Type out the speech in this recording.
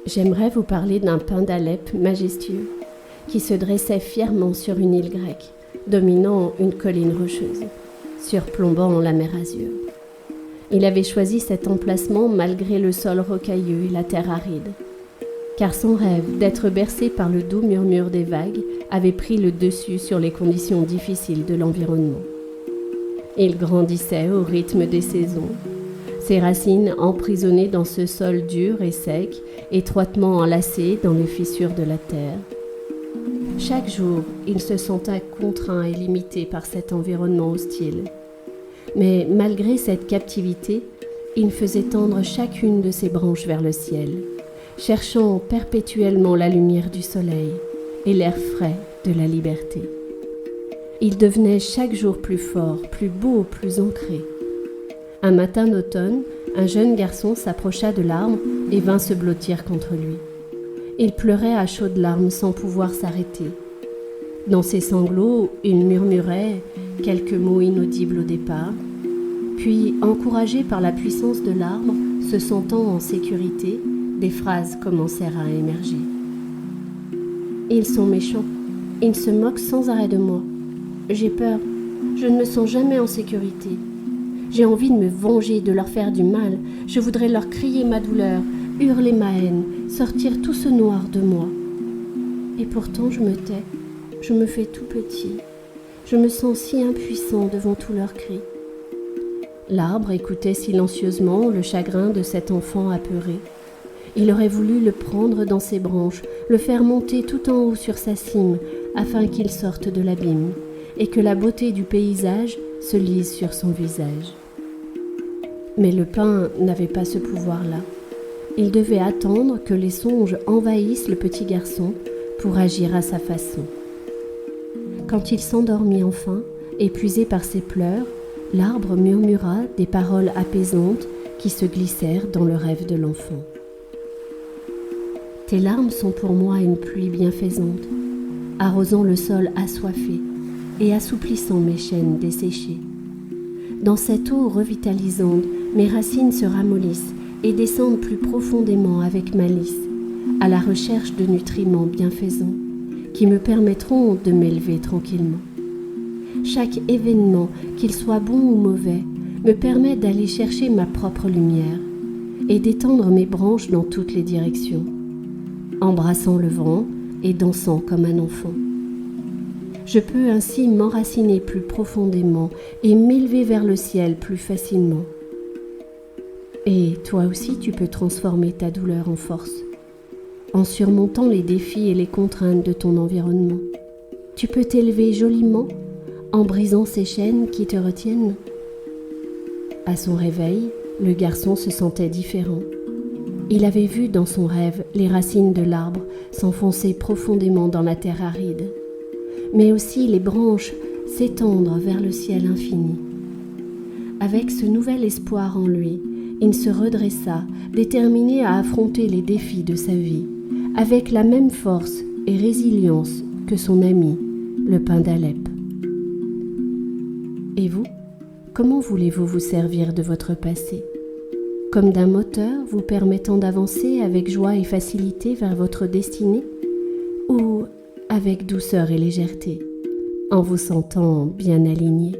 J'aimerais vous parler d'un pin d'Alep majestueux qui se dressait fièrement sur une île grecque, dominant une colline rocheuse, surplombant la mer Azur. Il avait choisi cet emplacement malgré le sol rocailleux et la terre aride, car son rêve d'être bercé par le doux murmure des vagues avait pris le dessus sur les conditions difficiles de l'environnement. Il grandissait au rythme des saisons, ses racines emprisonnées dans ce sol dur et sec, étroitement enlacées dans les fissures de la terre. Chaque jour, il se sentait contraint et limité par cet environnement hostile. Mais malgré cette captivité, il faisait tendre chacune de ses branches vers le ciel, cherchant perpétuellement la lumière du soleil et l'air frais de la liberté. Il devenait chaque jour plus fort, plus beau, plus ancré. Un matin d'automne, un jeune garçon s'approcha de l'arbre et vint se blottir contre lui. Il pleurait à chaudes larmes sans pouvoir s'arrêter. Dans ses sanglots, il murmurait quelques mots inaudibles au départ, puis, encouragé par la puissance de l'arbre, se sentant en sécurité, des phrases commencèrent à émerger. « Ils sont méchants, ils se moquent sans arrêt de moi. J'ai peur, je ne me sens jamais en sécurité. J'ai envie de me venger, de leur faire du mal. Je voudrais leur crier ma douleur, hurler ma haine, sortir tout ce noir de moi. Et pourtant je me tais, je me fais tout petit. Je me sens si impuissant devant tous leurs cris. » L'arbre écoutait silencieusement le chagrin de cet enfant apeuré. Il aurait voulu le prendre dans ses branches, le faire monter tout en haut sur sa cime, afin qu'il sorte de l'abîme, et que la beauté du paysage se lise sur son visage. Mais le pin n'avait pas ce pouvoir-là. Il devait attendre que les songes envahissent le petit garçon pour agir à sa façon. Quand il s'endormit enfin, épuisé par ses pleurs, l'arbre murmura des paroles apaisantes qui se glissèrent dans le rêve de l'enfant. « Tes larmes sont pour moi une pluie bienfaisante, arrosant le sol assoiffé et assouplissant mes chaînes desséchées. Dans cette eau revitalisante, mes racines se ramollissent et descendent plus profondément avec malice, à la recherche de nutriments bienfaisants qui me permettront de m'élever tranquillement. Chaque événement, qu'il soit bon ou mauvais, me permet d'aller chercher ma propre lumière et d'étendre mes branches dans toutes les directions, embrassant le vent et dansant comme un enfant. Je peux ainsi m'enraciner plus profondément et m'élever vers le ciel plus facilement. Et toi aussi, tu peux transformer ta douleur en force, en surmontant les défis et les contraintes de ton environnement. Tu peux t'élever joliment en brisant ces chaînes qui te retiennent. » À son réveil, le garçon se sentait différent. Il avait vu dans son rêve les racines de l'arbre s'enfoncer profondément dans la terre aride, mais aussi les branches s'étendre vers le ciel infini. Avec ce nouvel espoir en lui, il se redressa, déterminé à affronter les défis de sa vie, avec la même force et résilience que son ami, le pin d'Alep. Et vous, comment voulez-vous vous servir de votre passé ? Comme d'un moteur vous permettant d'avancer avec joie et facilité vers votre destinée ? Ou avec douceur et légèreté, en vous sentant bien aligné ?